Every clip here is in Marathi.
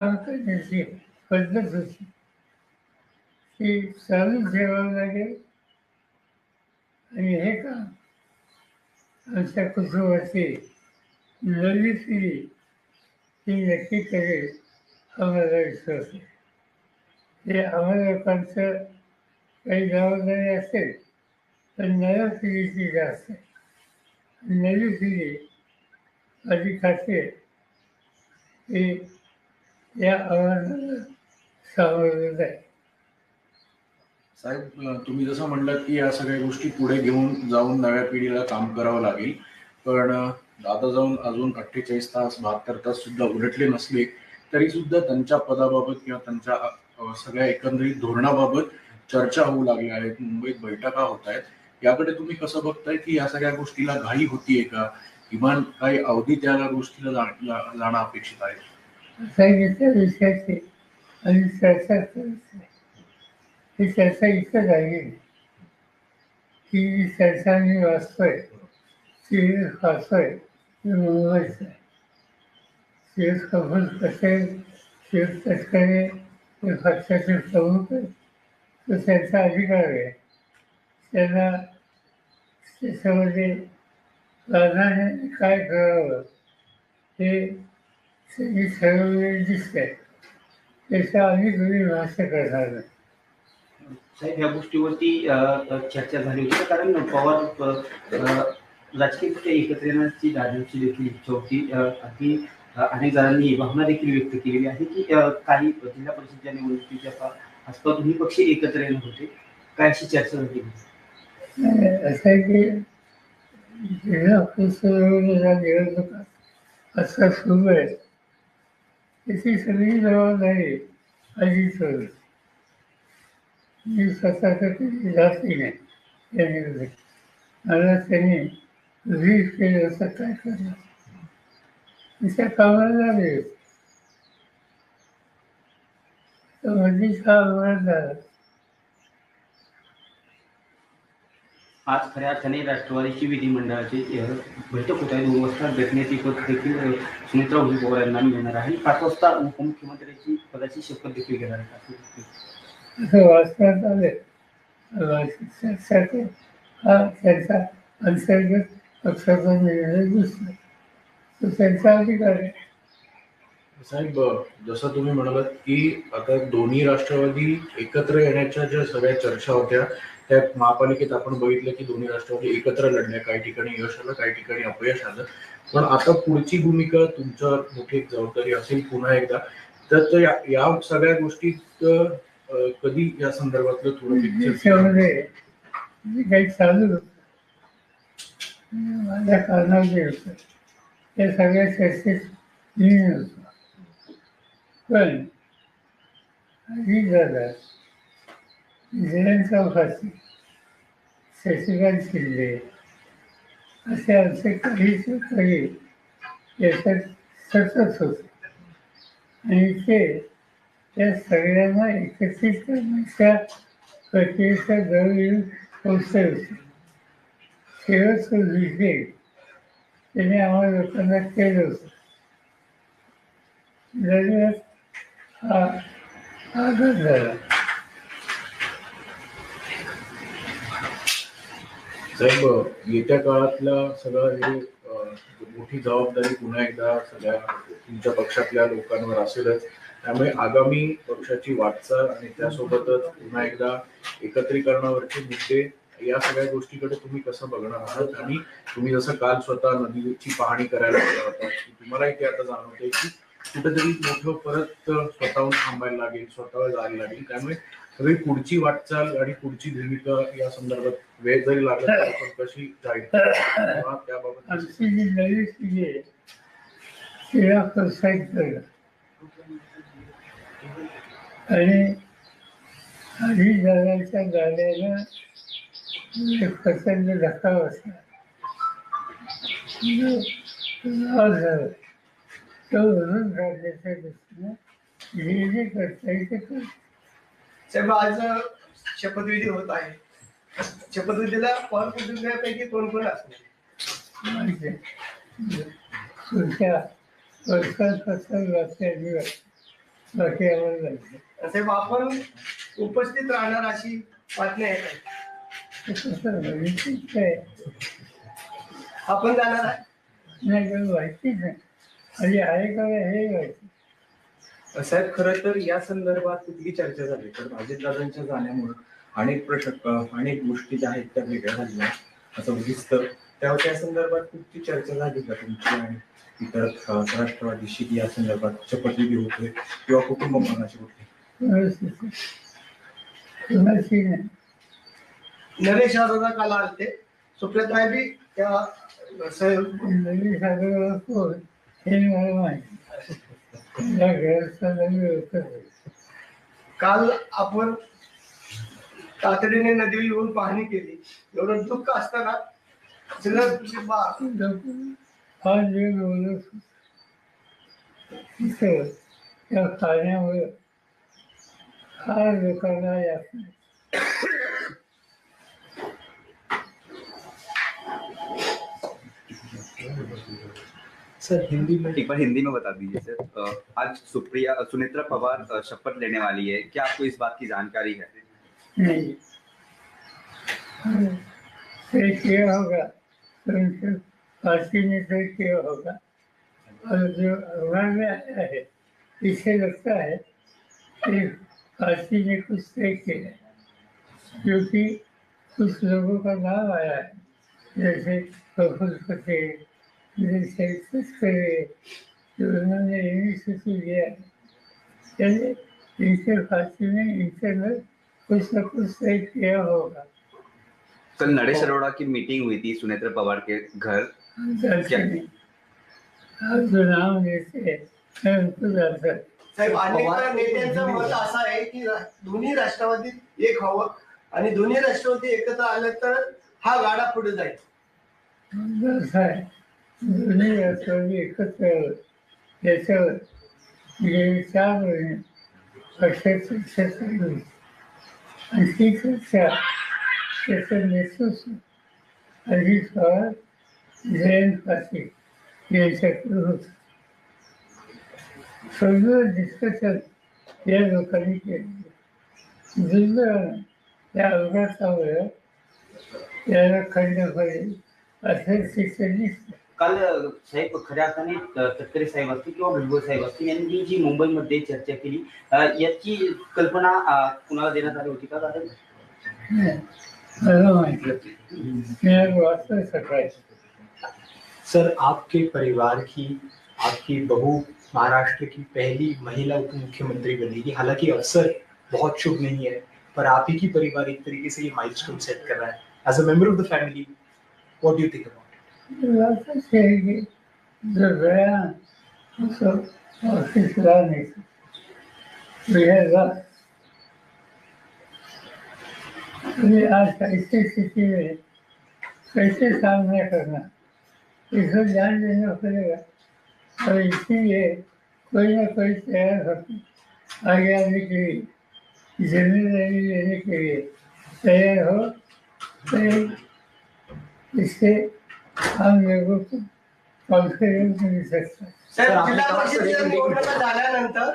करण्याची पद्धत होती ती चालू ठेवावं लागेल आणि हे काम आमच्या कुटुंबाची नवी पिढी ही नक्की करेल आम्हाला विश्वास आहे. हे आम्हाला लोकांचं काही जबाबदारी असेल पण नव्या पिढीची जास्त आहे. नवी पिढी माझी खात्री आहे की या आव्हानाला सामोरं जाईल. साहेब, तुम्ही जसं म्हणलात की या सगळ्या गोष्टी पुढे घेऊन जाऊन नव्या पिढीला काम करावं लागेल, पण आता जाऊन अजून 48 तास 72 तास सुद्धा उलटले नसले तरी सुद्धा त्यांच्या पदाबाबत किंवा त्यांच्या सगळ्या एकंदरीत धोरणाबाबत चर्चा होऊ लागल्या आहेत. मुंबईत बैठका होत आहेत. याकडे तुम्ही कसं बघताय की या सगळ्या गोष्टीला घाई होतीये का? किमान काही अवधी त्या गोष्टीला जाणं अपेक्षित आहे? सांगितल्या विषयाची आणि चर्चा करायची ही चर्चा इथं झाली की जी चर्चा मी वाचतोय ती वाचतोय ती मुंबईच आहे. शिव कपूर पटेल, शिव तटकरे हे पक्षाचे प्रमुख आहेत. तो त्यांचा अधिकार आहे. त्यांना त्याच्यामध्ये प्राधान्याने काय करावं हे त्यांनी ठरवलेले दिसतंय. त्याच्या आम्ही कोणी भाष्य करणार नाही. साहेब, ह्या गोष्टीवरती चर्चा झाली होती कारण पवार राजकीय एकत्र येण्याची दादांची देखील इच्छा होती. अगदी अनेक जणांनी भावना देखील व्यक्त केलेली आहे की काही जिल्हा परिषदच्या निवडणुकीच्या आसपास दोन्ही पक्ष एकत्र येणार होते. काय अशी चर्चा झाली? असं आहे की जिल्हा परिषदेच्या निवडणुका असं सुरू आहे त्याची सगळी जबाबदारी अजितवर. मी स्वतः कधी जाती नाही या निवडणुकीत. मला त्यांनी रीड केलं असं काय करणार त्या कामाला लागले तर मधीच हा अपघात झाला. आज खऱ्या अर्थाने राष्ट्रवादीची विधिमंडळाची बैठक होत आहे. 2 वाजता भेटण्याची पद देखील सुमित्रा पवार यांना मिळणार आहे. 5 वाजता उपमुख्यमंत्र्यांची पदाची शपथ देखील घेणार आहे. असं वाचण्यात आले हा त्यांचा अंतर्गत पक्षाचा निर्णय दिसला तो त्यांचा अधिकार आहे. साहेब, जसं तुम्ही म्हणालात की आता दोन्ही राष्ट्रवादी एकत्र येण्याच्या ज्या सगळ्या चर्चा होत्या त्या महापालिकेत आपण बघितलं की दोन्ही राष्ट्रवादी एकत्र लढल्या. काही ठिकाणी यश आलं, काही ठिकाणी अपयश आलं. पण आता पुढची भूमिका तुमच्यावर मोठी एक जबाबदारी असेल पुन्हा एकदा. तर या सगळ्या गोष्टीत कधी या संदर्भातलं थोडं त्याच्यामध्ये जे काही चालू होतं माझ्या कारणात जे होतं त्या सगळ्या चर्चेत मी होतो. पण ही झाला जयंत चौकाशी शशिकांत शिंदे असे आमचे काही सहकारी याच्यात सतत होते आणि ते त्या सगळ्यांना एकत्रित करण्याच्या प्रक्रियेच्या जवळ येऊन पोचले होते. शेवटचं विषय त्याने आम्हाला लोकांना केलं होतं. दरम्यान हा आघात झाला. साहेब, येत्या काळातल्या सगळं हे मोठी जबाबदारी पुन्हा एकदा सगळ्या तुमच्या पक्षातल्या लोकांवर असेलच. त्यामुळे आगामी पक्षाची वाटचाल आणि त्यासोबतच पुन्हा एकदा एकत्रीकरणावरचे मुद्दे या सगळ्या गोष्टीकडे तुम्ही कसं बघणार आहात? आणि तुम्ही जसं काल स्वतः नदीची पाहणी करायला गेला होता तुम्हाला इथे आता जाणवतंय की कुठेतरी मोठं परत स्वतःहून थांबायला लागेल, स्वतःवर जायला लागेल. त्यामुळे सगळी पुढची वाटचाल आणि पुढची भूमिका या संदर्भात वेळ जरी लागला तरी पण कशी जाईल त्याबाबत आमची जी नवी पिढी आहे तिला प्रोत्साहित करणं आणि आधी जगाच्या गाड्याला एक प्रचंड धक्का बसला झालं तो भरून काढण्याच्या दृष्टीनं जे जे करता येईल ते करतो. साहेब, आज शपथविधी होत आहे. शपथविधीला पवार कुटुंबियांपैकी कोण कोण असणार? माहिती आहे पुढच्या वर्षांपासून वाचल्या दिवस बाकी आम्हाला जायचं. साहेब आपण उपस्थित राहणार अशी बातमी आहे काय? तसं माहितीच काय आपण जाणार आहे? नाही काही माहितीच नाही. आणि आहे का हे माहिती. साहेब खरं तर या संदर्भात कुठली चर्चा झाली तर अजितदादांच्या जाण्यामुळे अनेक गोष्टी ज्या आहेत त्या वेगळ्या झाल्या असं दिसतं. त्या संदर्भात कुठली चर्चा झाली का तुमची आणि इतर राष्ट्रवादीशी या संदर्भात शपथविधी होते किंवा कुटुंब मनाची होते? कुणाची नाही. नरेश अरोरा काल आलते, सुप्रियाताई बी त्या नवी सागर कोण हे मला माहिती. त्या घराचा नवी होतं. काल आपण तातडीने नदी येऊन पाहणी केली. एवढं दुःख असताना हा जे बोलत तिथं त्या खाण्यामुळे फार लोकांना यात सर हिंदी में एक बार हिंदी में बता दीजिए सर। आज सुनेत्रा पवार शपथ लेने वाली है, क्या आपको इस बात की जानकारी है? नहीं तय किया होगा तो उनसे पार्टी ने तय किया होगा। और जो अखबार में आया है इससे लगता है कि पार्टी ने कुछ तय किया है, क्योंकि कुछ लोगों का नाम आया है जैसे प्रफुल्ल पटेल, जैसे तस्करे जो उन्होंने इनिशिएटिव लिया है। चलिए इनसे पार्टी ने इंटरनल कुछ न कुछ तय किया होगा। कल नरेश अरोड़ा की मीटिंग हुई थी सुनेत्रा पवार के घर। जानते नहीं, आप जो नाम लेते हैं मैं उनको जानता हूँ। साहेब अनेक नेत्यांचं मत असं आहे की दोन्ही राष्ट्रवादीत एक व्हावं आणि दोन्ही राष्ट्रवादी एकत्र आलं तर हा गाडा पुढे जाईल. बस आहे दोन्ही राष्ट्रवादी एकत्र यावं याच्यावर गेली 4 महिने पक्षात चर्चा चालू होती. आणि ती चर्चा त्याचं नेतृत्व अजित पवार, जयंत पाटील यांच्याकडे होतं. सगळं डिस्कशन या लोकांनी केलं. दुर्दैवानं त्या अपघातामुळे याला खंड पडेल असं चित्र दिसतं. काल साहेब खऱ्या अर्थाने तटकरे साहेब असतील किंवा भुजबळ साहेब असतील यांनी जी मुंबईमध्ये चर्चा केली याची कल्पना कुणाला देण्यात आली होती का? मला माहिती मी आज वाचलं सकाळी. सर आपके परिवार की आपकी बहू महाराष्ट्र की पहली महिला उप मुख्यमंत्री बनेगी। हालांकि अवसर बहुत शुभ नहीं है, पर आप ही की परिवार एक तरीके से ये माइलस्टोन सेट कर रहा है। As a member of the family, what do you think about it? बातच है कि जो गया उसको ऑफिस ला नहीं सकता। आज ऐसी स्थिति में कैसे सामना करना इसको ध्यान देना पड़ेगा। और इसीलिए कोई ना कोई तैयार होकर आगे आने के लिए, जिम्मेदारी लेने के लिए तैयार हो, तो इससे हम लोगों को कॉन्फिडेंस मिल सकता है। साहेब जिल्हा परिषदेच्या निवडणुका झाल्यानंतर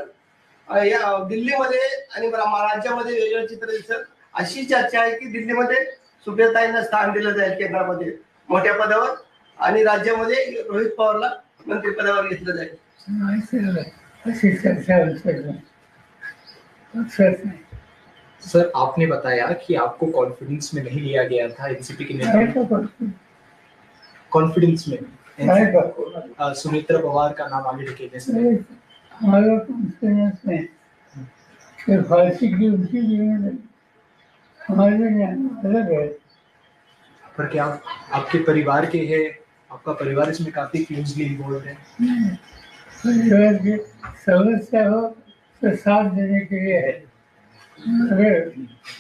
या दिल्लीमध्ये आणि राज्यामध्ये वेगळं चित्र दिसत. अशी चर्चा आहे की दिल्लीमध्ये सुप्रियाताईंना स्थान दिलं जाईल केंद्रामध्ये मोठ्या पदावर आणि राज्यामध्ये रोहित पवारला मंत्रिपदावर घेतलं जाईल. अशी चर्चा सर आपने बताया कि आपको कॉन्फिडेंस में नहीं लिया गया था एनसीपी के नेता। कॉन्फिडेंस में सुनेत्रा पवार का नाम आगे ढकेलने से हमारा कॉन्फिडेंस में फांसी की उनकी जिम्मेदारी हमारे अलग है। पर क्या आपके परिवार के हैं, आपका परिवार इसमें काफी क्लोजली इन्वॉल्व है? परिवार की समस्या हो तो साथ देने के लिए है, अगर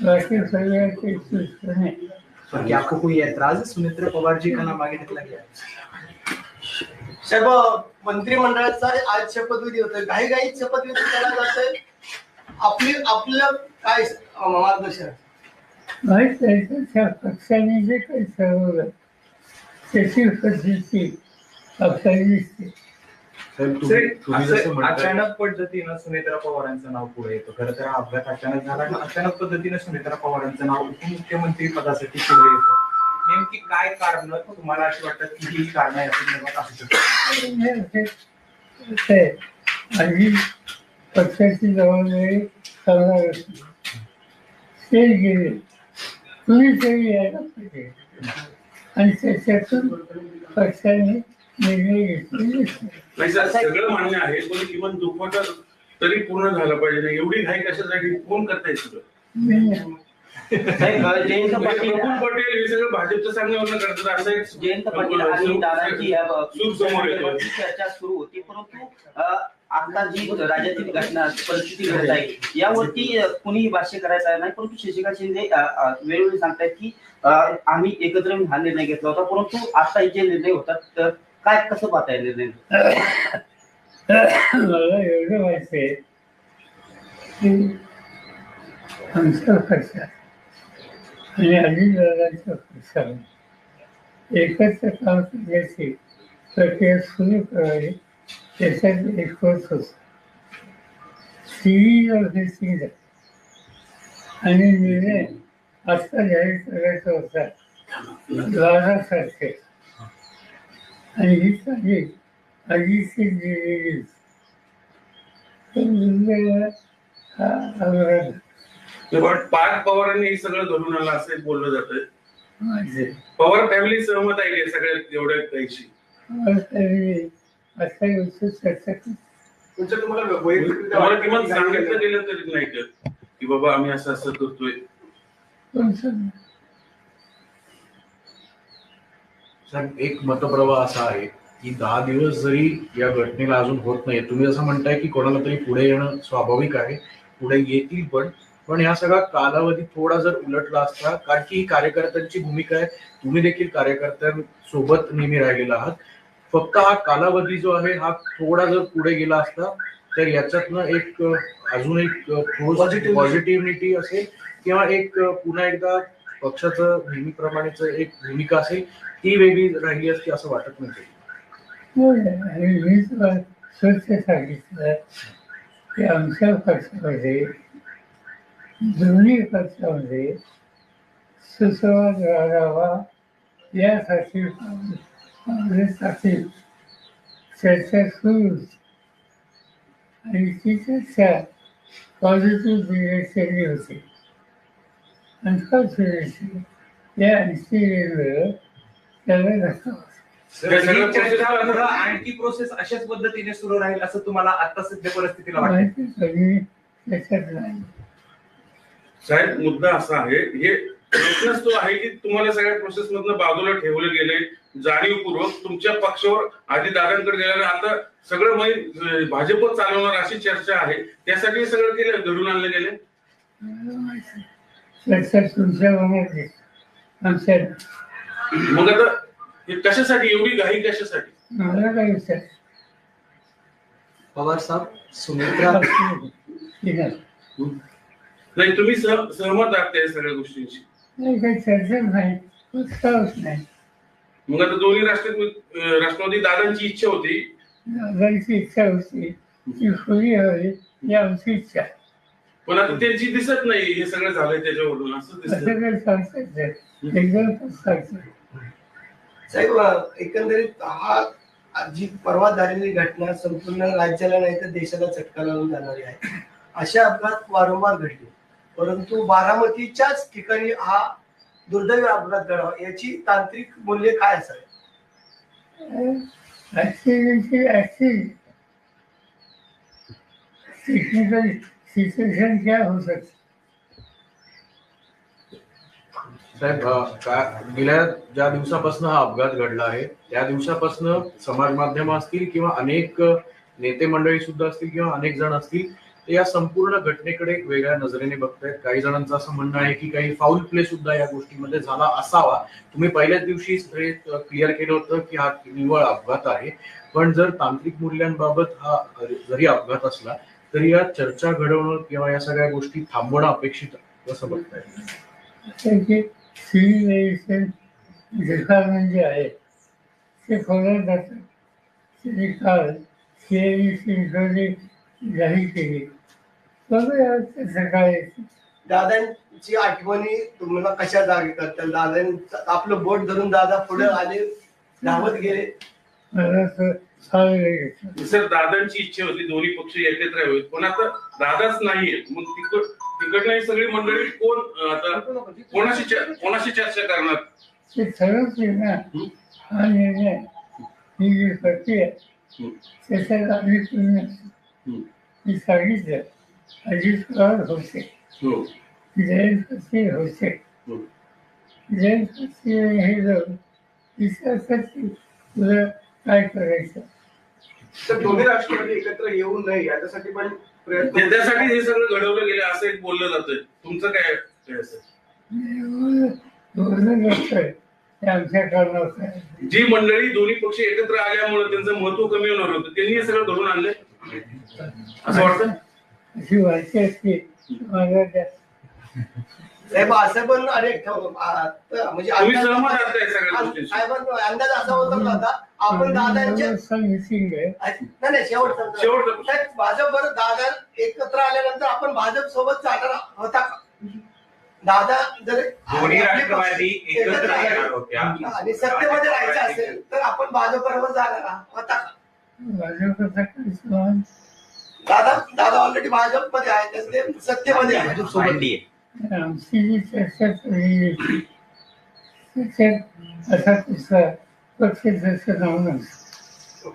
बाकी परिवार के सुने। पर क्या आपको कोई ऐतराज है सुनेत्रा पवार जी का नाम आगे निकला गया? साहेब मंत्रिमंडळाचा आज शपथविधी होतोय, घाईघाईत शपथविधी केला जातोय. आपलं काय मार्गदर्शन? माहीत आहे त्या पक्षाने जे काही ठरवलं त्याची पद्धती आपल्याला दिसते. साहेब तुम्ही जसं असं म्हणताय अचानक पद्धतीनं सुनेत्रा पवारांचं नाव पुढे येतं. खरं तर हा अपघात अचानक झाला आणि अचानक पद्धतीनं सुनेत्रा पवारांचं नाव उपमुख्यमंत्री पदासाठी पुढे येतं. नेमकी काय कारण तुम्हाला अशी वाटतात की ही कारण आहे असं निर्माण असू शकतं? आणि पक्षाची जबाबदारी करणार असते ते गेले कुणीतरी यायला पाहिजे आणि त्याच्यातून पक्षाने निर्णय घेतलेले असते. नाही सर, सगळं मान्य आहे, पण किमान दुखवटा तरी पूर्ण झालं पाहिजे ना. एवढी घाई कशासाठी? कोण करताय सगळं? साहेब जयंत पाटील प्रफुल्ल पटेल हे सगळं भाजपचं सांगण्यावरून करतात. असं एक जयंत पाटील आणि दादांची सूर समोर येतो. चर्चा सुरू होती, परंतु आता जी राज्यातील घटना परिस्थिती घडत आहे यावरती कुणीही भाष्य करायचं नाही. परंतु शशिकांत शिंदे वेळोवेळी सांगतायत की आम्ही एकत्र येऊन हा निर्णय घेतला होता, परंतु आता जे निर्णय होतात तर काय कसं पाहताय निर्णय? मला एवढं माहिती आहे की आमच्या पक्षात आणि अजितदादांच्या पक्षाने एकत्र काम करण्याची प्रक्रिया सुरू करावी त्याच्यात एक कोर्स होता. सिरीज ऑफ थिंग्स आणि निर्णय आत्ता जाहीर करायचा होता 12 तारखेला आणि ही तारीख आधीची दिलेली पण पार्थ पवारांनी हे सगळं धरून आलं असं बोललं जातंय. पवार फॅमिली सहमत आहे का सगळ्या एवढ्या काहीशी? आता चर्चा तुमचं तुम्हाला वैयक्तिक तुम्हाला किमान सांगितलं गेलं तरी नाही का की बाबा आम्ही असं असं करतोय? साहेब एक मतप्रवाह असा आहे की 10 दिवस जरी या घटनेला अजून होत नाही, तुम्ही असं म्हणताय की कोणाला तरी पुढे येणं स्वाभाविक आहे, पुढे येतील पण ह्या सगळा कालावधी थोडा जर उलटला असता, कारण की ही कार्यकर्त्यांची भूमिका आहे, तुम्ही देखील कार्यकर्त्यांसोबत नेहमी राहिलेला आहात. फक्त हा कालावधी जो आहे हा थोडा जर पुढे गेला असता तर याच्यातनं एक अजून एक पॉझिटिव्हिटी असेल किंवा एक पुन्हा एकदा पक्षाचं नेहमीप्रमाणेच एक भूमिका असेल ती वेगळी राहिली असती असं वाटत नाही. आणि मी तुला स्वच्छ सांगितलं की आमच्या पक्षामध्ये दोन्ही पक्षामध्ये सुसंवाद राहावा यासाठी काँग्रेससाठी चर्चा सुरू होती आणि ती चर्चा पॉझिटिव्ह डिरेक्शनली होती. अनफॉर्च्युनेटली या इन्सिडेंटवर त्याला धक्का बसला. सगळं चर्चा पुढं आणखी प्रोसेस अशाच पद्धतीने सुरू राहील असं तुम्हाला आता सध्या परिस्थितीला वाटतं? माहिती कधी त्याच्यात नाही. साहेब मुद्दा असा आहे, हे प्रश्नच तो आहे की तुम्हाला सगळ्या प्रोसेस मधनं बाजूला ठेवले गेले जाणीवपूर्वक तुमच्या पक्षावर आधी दादांकडे गेल्याने आता सगळं भाजप चालवणार अशी चर्चा आहे, त्यासाठी हे सगळं केलं घडून आणले गेले. चर्चा तुमच्या मनात आमच्या मग आता हे कशासाठी एवढी घाई कशासाठी? मला काय विचार पवार साहब सुनेत्रा नाही तुम्ही सहमत आहात त्या सगळ्या गोष्टींशी? नाही, काही चर्चा नाही, उत्साहच नाही. मग आता दोन्ही राष्ट्रवादी दादांची इच्छा होती, दादांची इच्छा होती ती खुली हवी ही आमची इच्छा. पण आता त्यांची दिसत नाही हे सगळं झालंय त्याच्यावरून असं दिसत. असं काही सांगता येत एकदम सांगतो. साहेब एकंदरीत हा जी परवा झालेली घटना संपूर्ण राज्याला नाही तर देशाला चटका लावून जाणारी आहे. असे अपघात वारंवार घडले, परंतु बारामतीच्याच ठिकाणी हा दुर्दैवी अपघात घडावा याची तांत्रिक मूल्य काय असावे? टेक्निकल सिच्युएशन क्या हो सकती? साहेब गेल्या ज्या दिवसापासून हा अपघात घडला आहे त्या दिवसापासून समाज माध्यम असतील किंवा अनेक नेते मंडळी सुद्धा असतील किंवा अनेक जण असतील ते या संपूर्ण घटनेकडे एक वेगळ्या नजरेने बघतायत. काही जणांचं असं म्हणणं आहे की काही फाऊल प्ले सुद्धा या गोष्टीमध्ये झाला असावा. तुम्ही पहिल्याच दिवशी क्लिअर केलं होतं की हा निव्वळ अपघात आहे, पण जर तांत्रिक मूल्यांबाबत हा जरी अपघात असला तरी या चर्चा घडवणं किंवा या सगळ्या गोष्टी थांबवणं अपेक्षित कसं बघताय? सिव्हिलायझेशन डिपार्टमेंट जे आहे ते खोल्यात जातात, त्यांनी काल CAE चिंचोली जाहीर केली. बघूया ते सकाळी. दादांची आठवणी तुम्हाला कशा जागी करतात? दादांचं आपलं बोट धरून दादा पुढे आले, धावत गेले. मला तर चाललं घेतलं. सर दादांची इच्छा होती दोन्ही पक्ष एकत्र यावेत, पण आता दादाच नाहीये. मग तिकडनं सगळी मंडळी कोण आता कोणाशी चर्चा करणार? ते ठरवते ना. हा निर्णय ही जी प्रक्रिया त्याच्यात आम्ही मी सांगितलं. अजित पवार होते, जयंत पाटील होते. जयंत पाटील हे जाऊन विचारतात की तुला काय करायचं. तर दोन्ही राष्ट्रवादी एकत्र येऊ नये याच्यासाठी पण प्रयत्न. त्यासाठी हे सगळं घडवलं गेलं असं एक बोललं जातंय. तुमचं काय बोलणं नसतंय ते आमच्या कारणात आहे. जी मंडळी दोन्ही पक्ष एकत्र आल्यामुळे त्यांचं महत्व कमी होणार होतं, त्यांनी हे सगळं घडवून आणलंय असं वाटतं. अशी वाटते असते माझ्या त्या साहेब असं पण अनेक म्हणजे तुम्ही सहमत आहात का या सगळ्या गोष्टींशी? साहेबांना अंदाज असा होता का आता आपण दादांच्या मिसिंग आहे. नाही शेवटचा साहेब, भाजप दादा एकत्र आल्यानंतर आपण भाजप सोबत चालणार होता का? दादा जर दोन्ही राष्ट्रवादी एकत्र येणार होत्या आणि सत्तेमध्ये राहायचं असेल तर आपण भाजप बरोबर जाणार होता का? भाजपचा काही सवाल दादा ऑलरेडी भाजप मध्ये आहे, ते सत्तेमध्ये आहे. मांडली आमची जी चर्चा झालेली त्याच्यात असा कुठला पक्ष त्याचं नाव नसतं.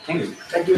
थँक्यू